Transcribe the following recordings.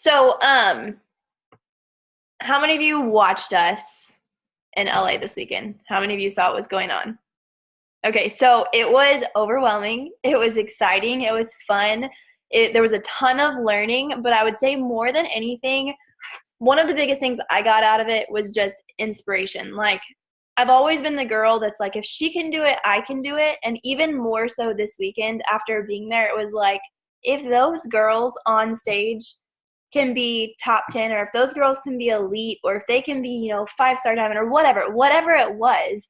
So, how many of you watched us in LA this weekend? How many of you saw what was going on? Okay, so it was overwhelming. It was exciting. It was fun. There was a ton of learning, but I would say more than anything, one of the biggest things I got out of it was just inspiration. Like, I've always been the girl that's like, if she can do it, I can do it. And even more so this weekend after being there, it was like, if those girls on stage can be top 10, or if those girls can be elite, or if they can be, 5-star diamond or whatever it was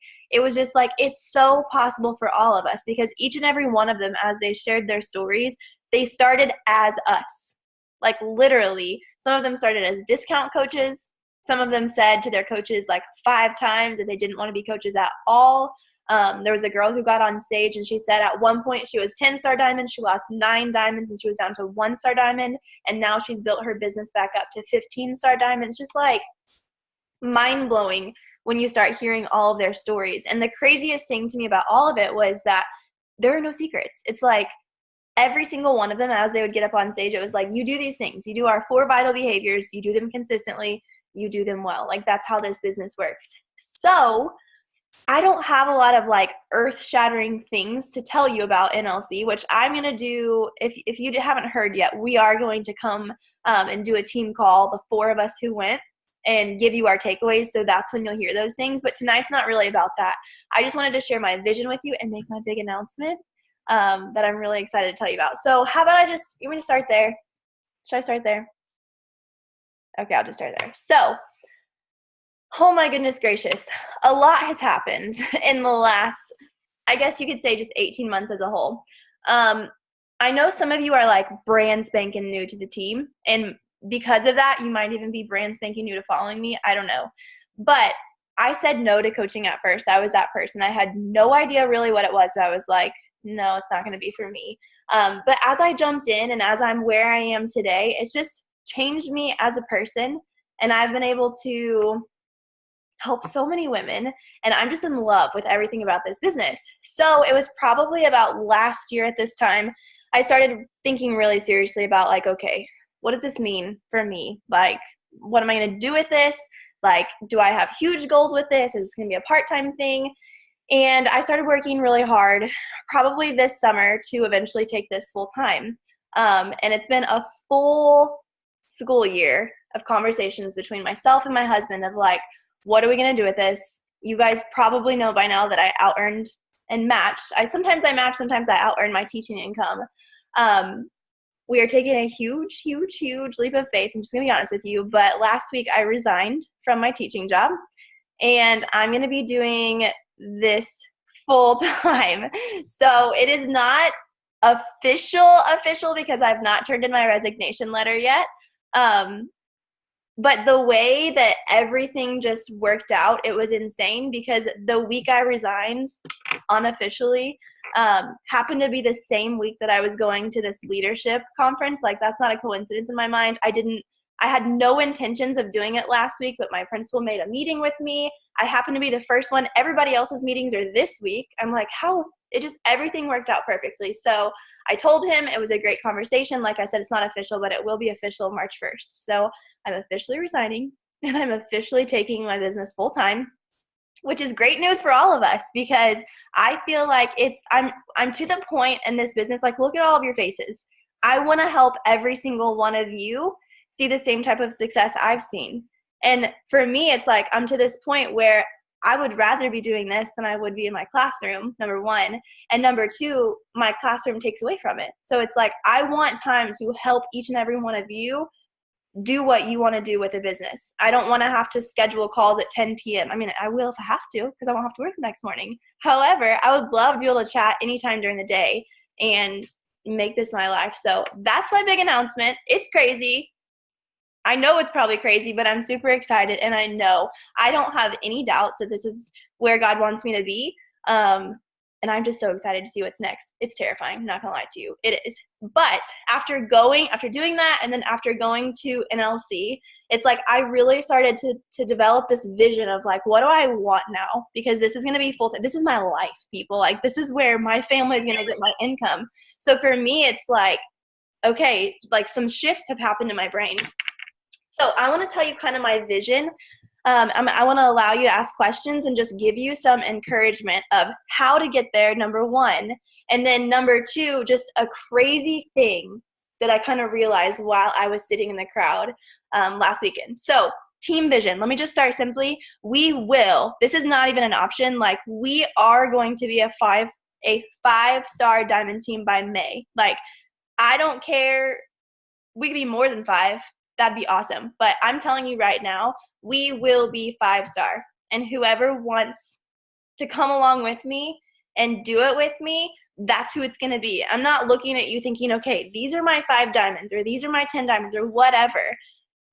just like, it's so possible for all of us, because each and every one of them, as they shared their stories, they started as us. Like, literally, some of them started as discount coaches. Some of them said to their coaches like 5 times that they didn't want to be coaches at all. There was a girl who got on stage and she said at one point she was 10-star diamond, she lost 9 diamonds, and she was down to 1-star diamond, and now she's built her business back up to 15-star diamond. It's just like mind-blowing when you start hearing all of their stories. And the craziest thing to me about all of it was that there are no secrets. It's like every single one of them, as they would get up on stage, it was like, you do these things. You do our 4 vital behaviors. You do them consistently. You do them well. Like, that's how this business works. So I don't have a lot of like earth-shattering things to tell you about NLC, which I'm going to do. If you haven't heard yet, we are going to come and do a team call, the 4 of us who went, and give you our takeaways. So that's when you'll hear those things. But tonight's not really about that. I just wanted to share my vision with you and make my big announcement that I'm really excited to tell you about. So how about you want me to start there? Should I start there? Okay, I'll just start there. So, oh my goodness gracious, a lot has happened in the last, I guess you could say, just 18 months as a whole. I know some of you are like brand spanking new to the team, and because of that, you might even be brand spanking new to following me. I don't know. But I said no to coaching at first. I was that person. I had no idea really what it was, but I was like, no, it's not going to be for me. But as I jumped in and as I'm where I am today, it's just changed me as a person, and I've been able to help so many women, and I'm just in love with everything about this business. So it was probably about last year at this time, I started thinking really seriously about like, okay, what does this mean for me? Like, what am I going to do with this? Like, do I have huge goals with this? Is this going to be a part-time thing? And I started working really hard, probably this summer, to eventually take this full time. And it's been a full school year of conversations between myself and my husband of like, what are we going to do with this? You guys probably know by now that I out-earned and matched. Sometimes I match, sometimes I out-earn my teaching income. We are taking a huge, huge, huge leap of faith. I'm just going to be honest with you. But last week I resigned from my teaching job, and I'm going to be doing this full time. So it is not official because I've not turned in my resignation letter yet. But the way that everything just worked out, it was insane, because the week I resigned unofficially happened to be the same week that I was going to this leadership conference. Like, that's not a coincidence in my mind. I had no intentions of doing it last week, but my principal made a meeting with me. I happened to be the first one. Everybody else's meetings are this week. I'm like, everything worked out perfectly. So I told him, it was a great conversation. Like I said, it's not official, but it will be official March 1st. So I'm officially resigning, and I'm officially taking my business full time, which is great news for all of us, because I feel like I'm to the point in this business, like, look at all of your faces. I want to help every single one of you see the same type of success I've seen. And for me, it's like, I'm to this point where I would rather be doing this than I would be in my classroom, number one. And number two, my classroom takes away from it. So it's like, I want time to help each and every one of you do what you want to do with a business. I don't want to have to schedule calls at 10 p.m. I mean, I will if I have to, because I won't have to work the next morning. However, I would love to be able to chat anytime during the day and make this my life. So that's my big announcement. It's crazy. I know it's probably crazy, but I'm super excited, and I know I don't have any doubts that this is where God wants me to be. And I'm just so excited to see what's next. It's terrifying, not gonna lie to you. It is. But after doing that, and then after going to NLC, it's like I really started to develop this vision of like, what do I want now? Because this is gonna be full time. This is my life, people. Like, this is where my family is gonna get my income. So for me, it's like, okay, like some shifts have happened in my brain. So I want to tell you kind of my vision. I want to allow you to ask questions and just give you some encouragement of how to get there, number one. And then number two, just a crazy thing that I kind of realized while I was sitting in the crowd last weekend. So team vision, let me just start simply. This is not even an option, like we are going to be a five-star diamond team by May. Like, I don't care. We could be more than 5. That'd be awesome. But I'm telling you right now, we will be 5-star. And whoever wants to come along with me and do it with me, that's who it's going to be. I'm not looking at you thinking, okay, these are my 5 diamonds or these are my 10 diamonds or whatever.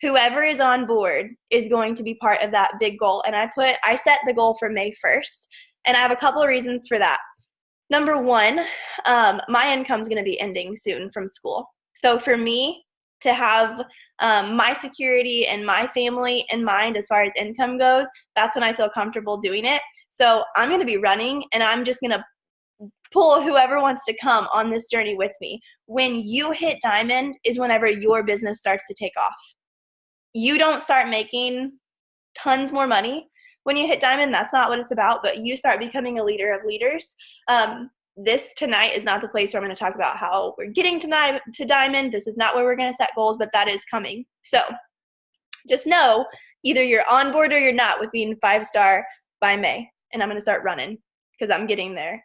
Whoever is on board is going to be part of that big goal. And I set the goal for May 1st. And I have a couple of reasons for that. Number one, my income is going to be ending soon from school. So for me to have my security and my family in mind as far as income goes, that's when I feel comfortable doing it. So I'm going to be running, and I'm just going to pull whoever wants to come on this journey with me. When you hit diamond is whenever your business starts to take off. You don't start making tons more money when you hit diamond. That's not what it's about, but you start becoming a leader of leaders. This tonight is not the place where I'm going to talk about how we're getting to diamond. This is not where we're going to set goals, but that is coming. So just know either you're on board or you're not with being 5-star by May. And I'm going to start running because I'm getting there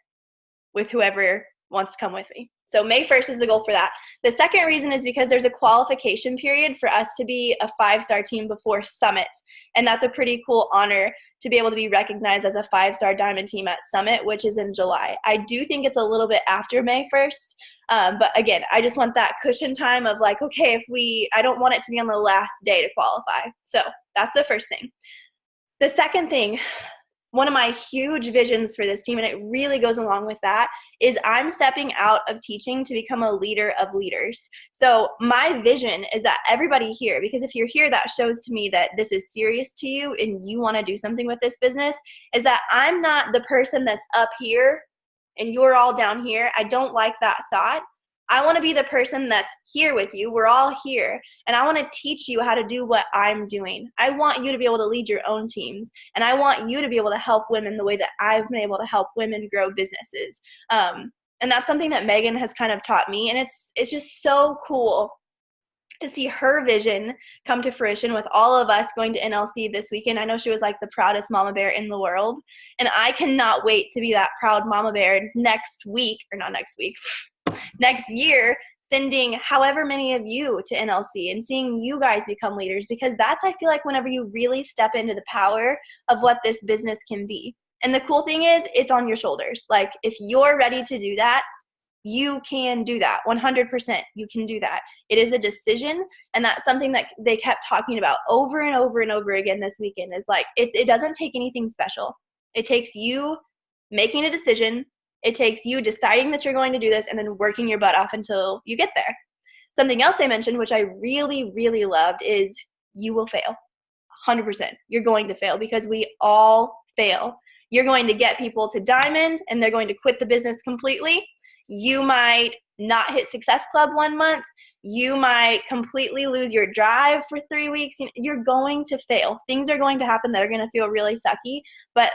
with whoever wants to come with me. So May 1st is the goal for that. The second reason is because there's a qualification period for us to be a 5-star team before Summit. And that's a pretty cool honor to be able to be recognized as a 5-star diamond team at Summit, which is in July. I do think it's a little bit after May 1st. But again, I just want that cushion time of like, okay, I don't want it to be on the last day to qualify. So that's the first thing. The second thing, one of my huge visions for this team, and it really goes along with that, is I'm stepping out of teaching to become a leader of leaders. So my vision is that everybody here, because if you're here, that shows to me that this is serious to you and you want to do something with this business, is that I'm not the person that's up here and you're all down here. I don't like that thought. I want to be the person that's here with you. We're all here. And I want to teach you how to do what I'm doing. I want you to be able to lead your own teams. And I want you to be able to help women the way that I've been able to help women grow businesses. And that's something that Megan has kind of taught me. And it's just so cool to see her vision come to fruition with all of us going to NLC this weekend. I know she was like the proudest mama bear in the world. And I cannot wait to be that proud mama bear next year, sending however many of you to NLC and seeing you guys become leaders, because that's, I feel like, whenever you really step into the power of what this business can be. And the cool thing is it's on your shoulders. Like, if you're ready to do that, you can do that. 100%. You can do that. It is a decision. And that's something that they kept talking about over and over and over again this weekend, is like, it doesn't take anything special. It takes you making a decision. It takes you deciding that you're going to do this and then working your butt off until you get there. Something else they mentioned, which I really, really loved, is you will fail. 100%. You're going to fail, because we all fail. You're going to get people to diamond and they're going to quit the business completely. You might not hit Success Club 1 month. You might completely lose your drive for 3 weeks. You're going to fail. Things are going to happen that are going to feel really sucky. But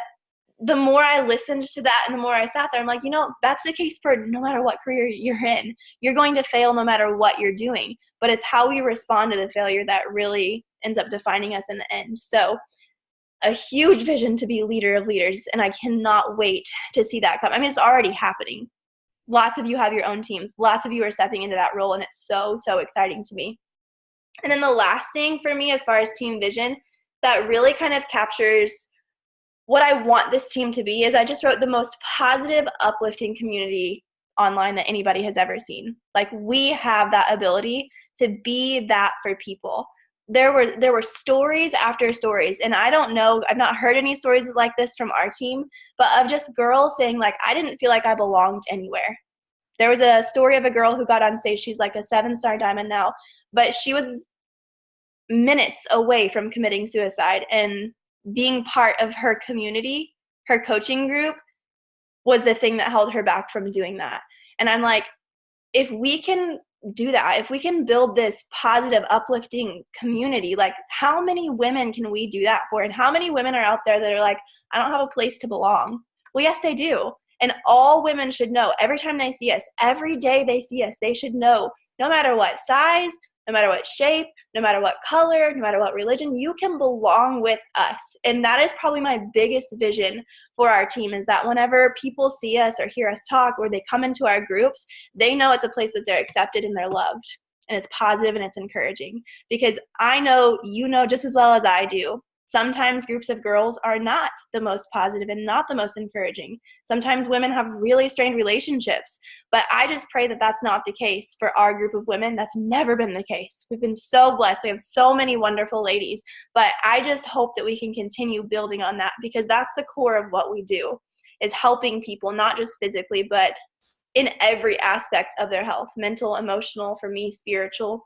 the more I listened to that and the more I sat there, I'm like, that's the case for no matter what career you're in. You're going to fail no matter what you're doing. But it's how we respond to the failure that really ends up defining us in the end. So a huge vision to be leader of leaders, and I cannot wait to see that come. I mean, it's already happening. Lots of you have your own teams. Lots of you are stepping into that role, and it's so, so exciting to me. And then the last thing for me as far as team vision that really kind of captures what I want this team to be is I just wrote the most positive, uplifting community online that anybody has ever seen. Like, we have that ability to be that for people. There were stories after stories, and I don't know, I've not heard any stories like this from our team, but of just girls saying, like, I didn't feel like I belonged anywhere. There was a story of a girl who got on stage. She's like a 7-star diamond now, but she was minutes away from committing suicide, and being part of her community, her coaching group, was the thing that held her back from doing that. And I'm like, if we can do that, if we can build this positive, uplifting community, like how many women can we do that for? And how many women are out there that are like, I don't have a place to belong? Well, yes, they do. And all women should know every time they see us, every day they see us, they should know no matter what size, no matter what shape, no matter what color, no matter what religion, you can belong with us. And that is probably my biggest vision for our team, is that whenever people see us or hear us talk, or they come into our groups, they know it's a place that they're accepted and they're loved, and it's positive and it's encouraging. Because I know you know just as well as I do, sometimes groups of girls are not the most positive and not the most encouraging. Sometimes women have really strained relationships, but I just pray that that's not the case for our group of women. That's never been the case. We've been so blessed. We have so many wonderful ladies, but I just hope that we can continue building on that, because that's the core of what we do, is helping people, not just physically, but in every aspect of their health, mental, emotional, for me, spiritual.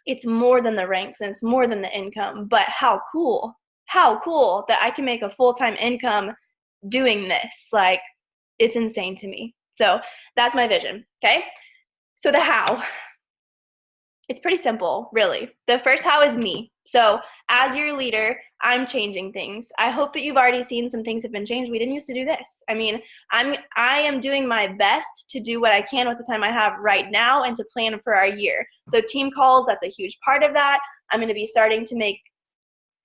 It's more than the ranks and it's more than the income, but how cool that I can make a full-time income doing this. Like, it's insane to me. So that's my vision. Okay. So the how, it's pretty simple, really. The first how is me. So as your leader, I'm changing things. I hope that you've already seen some things have been changed. We didn't used to do this. I mean, I am doing my best to do what I can with the time I have right now and to plan for our year. So team calls, that's a huge part of that. I'm going to be starting to make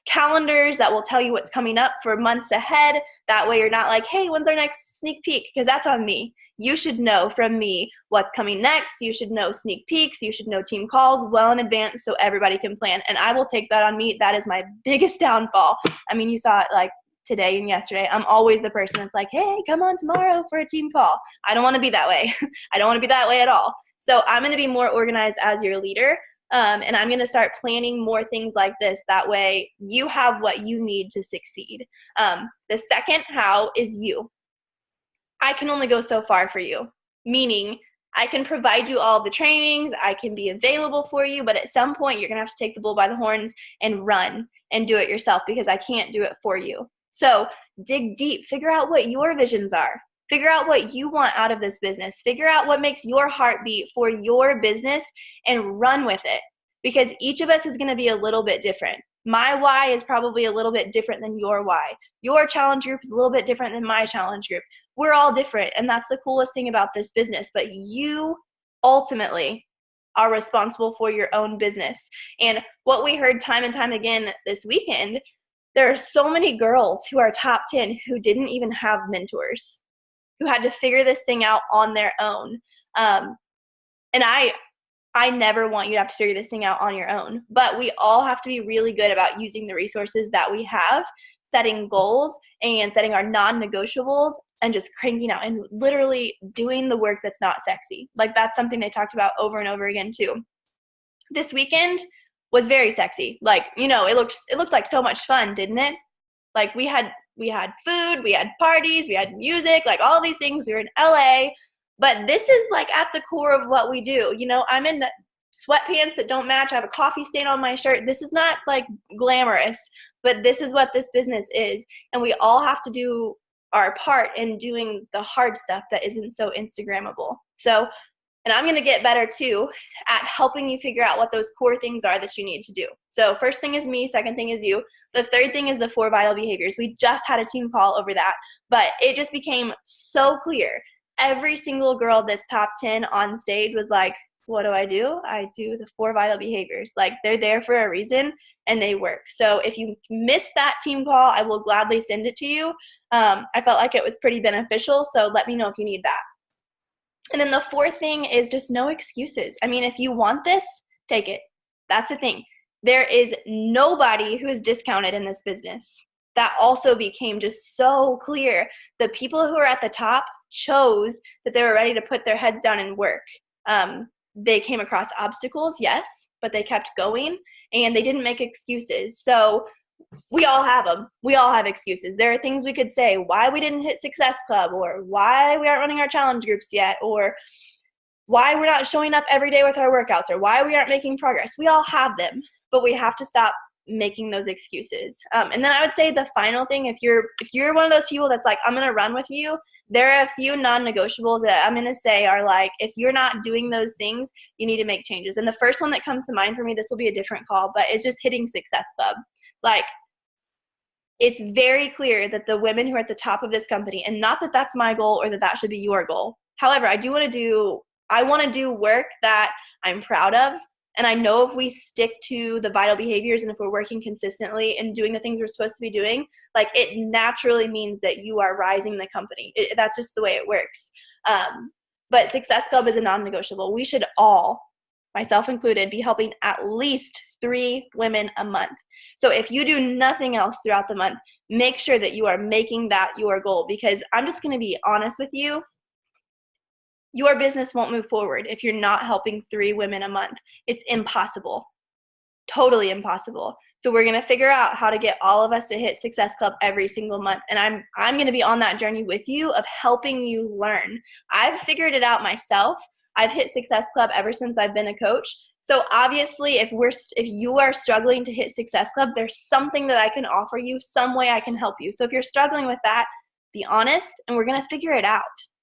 calendars that will tell you what's coming up for months ahead. That way you're not like, hey, when's our next sneak peek? Because that's on me. You should know from me what's coming next. You should know sneak peeks. You should know team calls well in advance so everybody can plan. And I will take that on me. That is my biggest downfall. I mean, you saw it like today and yesterday. I'm always the person that's like, hey, come on tomorrow for a team call. I don't want to be that way. I don't want to be that way at all. So I'm going to be more organized as your leader. And I'm going to start planning more things like this. That way you have what you need to succeed. The second how is you. I can only go so far for you, meaning I can provide you all the trainings. I can be available for you, but at some point you're going to have to take the bull by the horns and run and do it yourself, because I can't do it for you. So dig deep, figure out what your visions are. Figure out what you want out of this business. Figure out what makes your heart beat for your business and run with it, because each of us is going to be a little bit different. My why is probably a little bit different than your why. Your challenge group is a little bit different than my challenge group. We're all different, and that's the coolest thing about this business. But you ultimately are responsible for your own business. And what we heard time and time again this weekend, there are so many girls who are top 10 who didn't even have mentors, who had to figure this thing out on their own. And I never want you to have to figure this thing out on your own, but we all have to be really good about using the resources that we have, setting goals and setting our non-negotiables, and just cranking out and literally doing the work that's not sexy. Like, that's something they talked about over and over again too. This weekend was very sexy. Like, you know, it looked like so much fun, didn't it? Like, we had food, we had parties, we had music, like all these things. We were in LA. But this is like at the core of what we do. You know, I'm in the sweatpants that don't match. I have a coffee stain on my shirt. This is not like glamorous, but this is what this business is. And we all have to do our part in doing the hard stuff that isn't so Instagrammable. So, and I'm going to get better too at helping you figure out what those core things are that you need to do. So first thing is me, second thing is you. The third thing is the 4 vital behaviors. We just had a team call over that, but it just became so clear. Every single girl that's top 10 on stage was like, what do? I do the 4 vital behaviors. Like, they're there for a reason and they work. So if you miss that team call, I will gladly send it to you. I felt like it was pretty beneficial. So let me know if you need that. And then the fourth thing is just no excuses. I mean, if you want this, take it. That's the thing. There is nobody who is discounted in this business. That also became just so clear. The people who are at the top chose that they were ready to put their heads down and work. They came across obstacles, yes, but they kept going and they didn't make excuses. So we all have them. We all have excuses. There are things we could say, why we didn't hit Success Club, or why we aren't running our challenge groups yet, or why we're not showing up every day with our workouts, or why we aren't making progress. We all have them, but we have to stop making those excuses. And then I would say the final thing, if you're one of those people that's like, I'm going to run with you, there are a few non-negotiables that I'm going to say are like, if you're not doing those things, you need to make changes. And the first one that comes to mind for me, this will be a different call, but it's just hitting Success Club. Like, it's very clear that the women who are at the top of this company, and not that that's my goal or that that should be your goal. However, I want to do work that I'm proud of. And I know if we stick to the vital behaviors and if we're working consistently and doing the things we're supposed to be doing, like, it naturally means that you are rising the company. That's just the way it works. But Success Club is a non-negotiable. We should all, myself included, be helping at least 3 women a month. So if you do nothing else throughout the month, make sure that you are making that your goal, because I'm just going to be honest with you. Your business won't move forward if you're not helping 3 women a month. It's impossible. Totally impossible. So we're going to figure out how to get all of us to hit Success Club every single month. And I'm going to be on that journey with you of helping you learn. I've figured it out myself. I've hit Success Club ever since I've been a coach. So obviously, if you are struggling to hit Success Club, there's something that I can offer you, some way I can help you. So if you're struggling with that, be honest, and we're going to figure it out.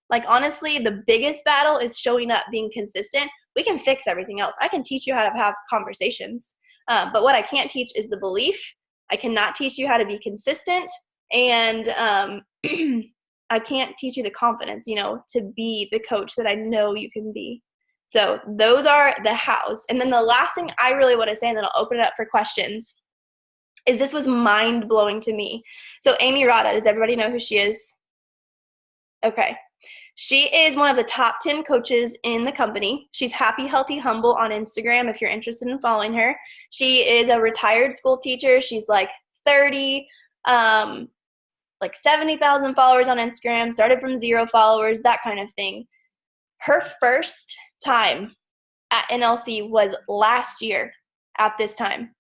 Like, honestly, the biggest battle is showing up, being consistent. We can fix everything else. I can teach you how to have conversations. But what I can't teach is the belief. I cannot teach you how to be consistent. And I can't teach you the confidence, to be the coach that I know you can be. So those are the hows. And then the last thing I really want to say, and then I'll open it up for questions, is this was mind-blowing to me. So Amy Rada, does everybody know who she is? Okay. She is one of the top 10 coaches in the company. She's Happy, Healthy, Humble on Instagram if you're interested in following her. She is a retired school teacher. She's like 30, like 70,000 followers on Instagram, started from 0 followers, that kind of thing. Her first time at NLC was last year at this time.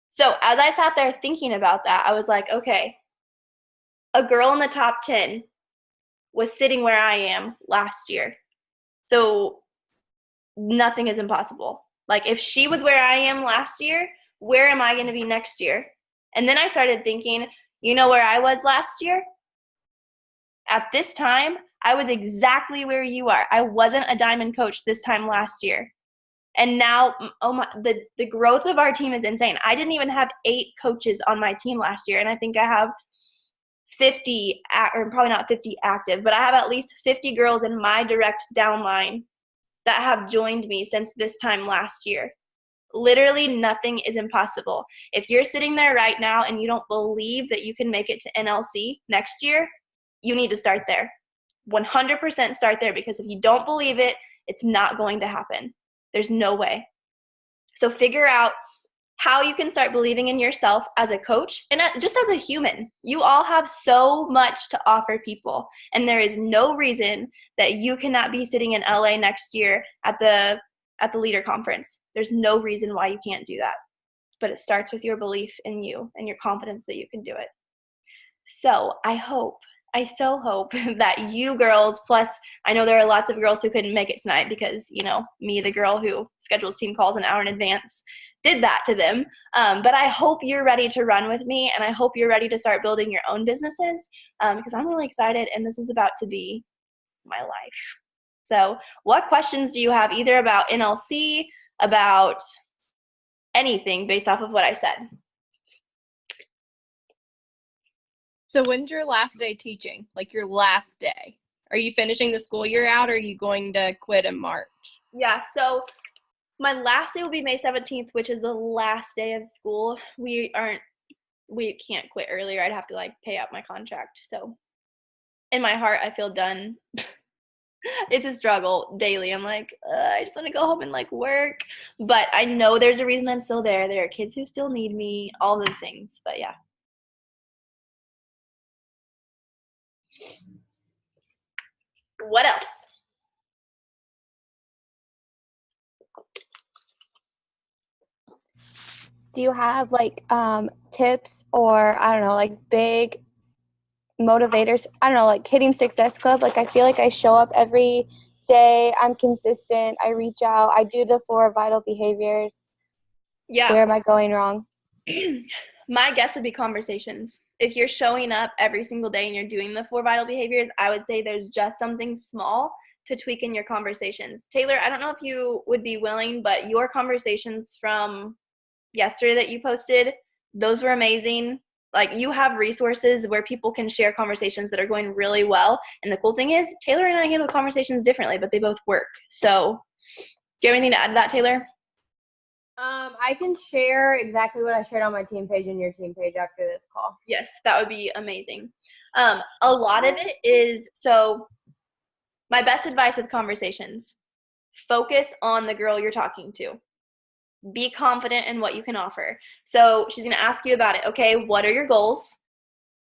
So as I sat there thinking about that, I was like, okay, a girl in the top 10 was sitting where I am last year. So nothing is impossible. Like, if she was where I am last year, where am I going to be next year? And then I started thinking, where I was last year? At this time, I was exactly where you are. I wasn't a diamond coach this time last year. And now, the growth of our team is insane. I didn't even have 8 coaches on my team last year, and I think I have 50, or probably not 50 active, but I have at least 50 girls in my direct downline that have joined me since this time last year. Literally nothing is impossible. If you're sitting there right now and you don't believe that you can make it to NLC next year, you need to start there. 100% start there, because if you don't believe it, it's not going to happen. There's no way. So figure out how you can start believing in yourself as a coach and just as a human. You all have so much to offer people, and there is no reason that you cannot be sitting in LA next year at the leader conference. There's no reason why you can't do that. But it starts with your belief in you and your confidence that you can do it. So I so hope that you girls, plus I know there are lots of girls who couldn't make it tonight because, me, the girl who schedules team calls an hour in advance, did that to them. But I hope you're ready to run with me, and I hope you're ready to start building your own businesses, because I'm really excited, and this is about to be my life. So what questions do you have, either about NLC, about anything based off of what I said? So when's your last day teaching? Like, your last day? Are you finishing the school year out, or are you going to quit in March? Yeah, so my last day will be May 17th, which is the last day of school. We can't quit earlier. I'd have to pay out my contract. So in my heart, I feel done. It's a struggle daily. I'm like, I just want to go home and work. But I know there's a reason I'm still there. There are kids who still need me, all those things. But yeah. What else? Do you have tips or, I don't know, big motivators? I don't know, hitting Success Club. I feel like I show up every day. I'm consistent. I reach out. I do the 4 vital behaviors. Yeah. Where am I going wrong? My guess would be conversations. If you're showing up every single day and you're doing the 4 vital behaviors, I would say there's just something small to tweak in your conversations. Taylor, I don't know if you would be willing, but your conversations from yesterday that you posted, those were amazing. Like, you have resources where people can share conversations that are going really well. And the cool thing is, Taylor and I handle conversations differently, but they both work. So do you have anything to add to that, Taylor? I can share exactly what I shared on my team page and your team page after this call. Yes, that would be amazing. A lot of it is, so my best advice with conversations, focus on the girl you're talking to. Be confident in what you can offer. So she's going to ask you about it. Okay, what are your goals?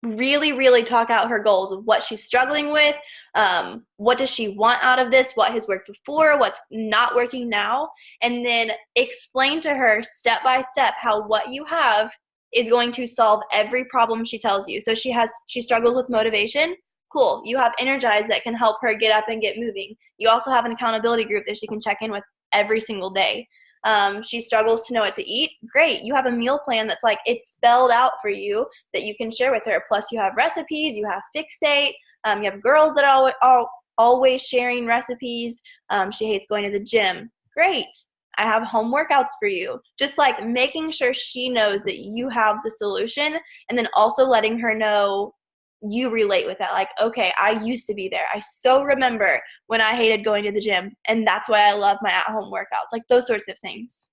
Really, really talk out her goals of what she's struggling with. What does she want out of this? What has worked before? What's not working now? And then explain to her step by step how what you have is going to solve every problem she tells you. So she struggles with motivation. Cool. You have Energize that can help her get up and get moving. You also have an accountability group that she can check in with every single day. She struggles to know what to eat. Great. You have a meal plan that's like, it's spelled out for you that you can share with her. Plus you have recipes, you have Fixate. You have girls that are always sharing recipes. She hates going to the gym. Great. I have home workouts for you. Just like making sure she knows that you have the solution, and then also letting her know you relate with that. Like, okay, I used to be there. I so remember when I hated going to the gym, and that's why I love my at-home workouts. Like those sorts of things.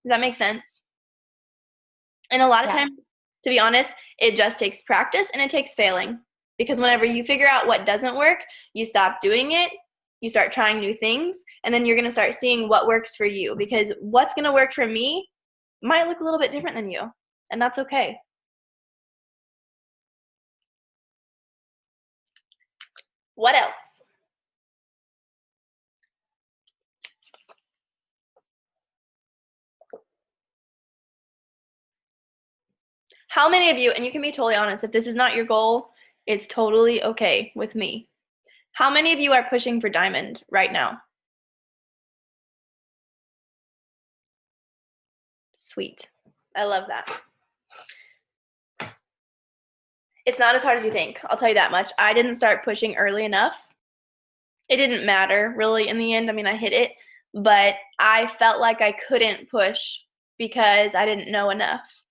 Does that make sense? And a lot of times, to be honest, it just takes practice and it takes failing. Because whenever you figure out what doesn't work, you stop doing it, you start trying new things, and then you're going to start seeing what works for you. Because what's going to work for me might look a little bit different than you, and that's okay. What else? How many of you, and you can be totally honest, if this is not your goal, it's totally okay with me. How many of you are pushing for diamond right now? Sweet. I love that. It's not as hard as you think. I'll tell you that much. I didn't start pushing early enough. It didn't matter really in the end. I mean, I hit it, but I felt like I couldn't push because I didn't know enough.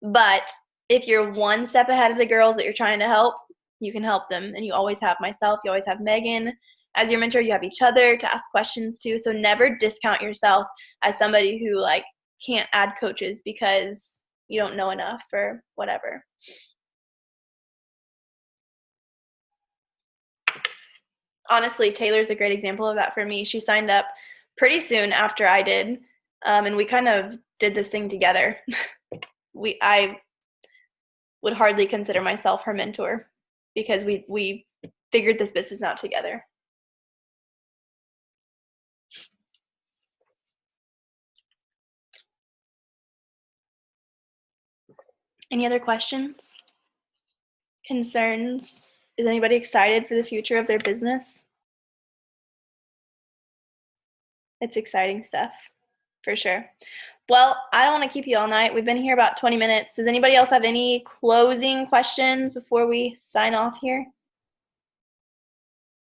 But if you're one step ahead of the girls that you're trying to help, you can help them. And you always have myself. You always have Megan as your mentor. You have each other to ask questions to. So never discount yourself as somebody who like can't add coaches because you don't know enough or whatever. Honestly, Taylor's a great example of that for me. She signed up pretty soon after I did, and we kind of did this thing together. I would hardly consider myself her mentor because we figured this business out together. Any other questions? Concerns? Is anybody excited for the future of their business? It's exciting stuff, for sure. Well, I don't want to keep you all night. We've been here about 20 minutes. Does anybody else have any closing questions before we sign off here?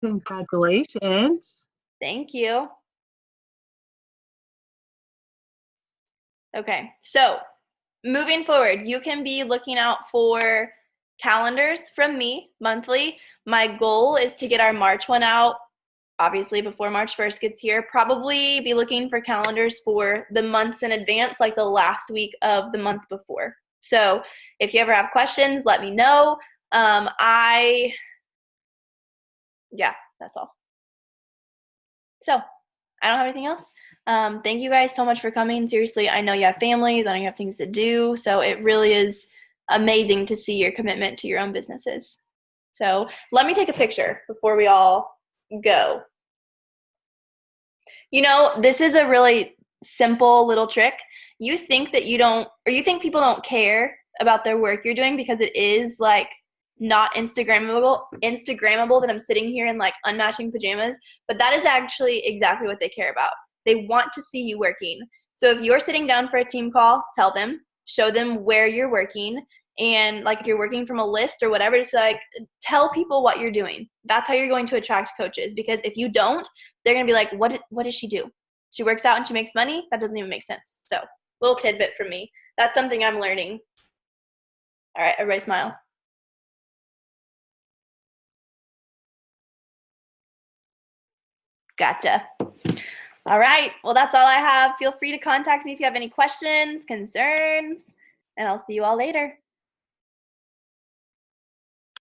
Congratulations. Thank you. Okay, so moving forward, you can be looking out for calendars from me monthly. My goal is to get our March one out, obviously before March 1st gets here. Probably be looking for calendars for the months in advance, like the last week of the month before. So if you ever have questions, let me know. Yeah, that's all. So I don't have anything else. Thank you guys so much for coming. Seriously, I know you have families, I know you have things to do, so it really is amazing to see your commitment to your own businesses. So let me take a picture before we all go. You know, this is a really simple little trick. You think that you don't, or you think people don't care about their work you're doing because it is like not Instagrammable that I'm sitting here in like unmatching pajamas, but that is actually exactly what they care about. They want to see you working. So if you're sitting down for a team call, tell them, show them where you're working. And like if you're working from a list or whatever, just be like, tell people what you're doing. That's how you're going to attract coaches, because if you don't, they're going to be like, what does she do? She works out and she makes money? That doesn't even make sense. So little tidbit from me. That's something I'm learning. All right, everybody smile. Gotcha. All right, well, that's all I have. Feel free to contact me if you have any questions, concerns, and I'll see you all later.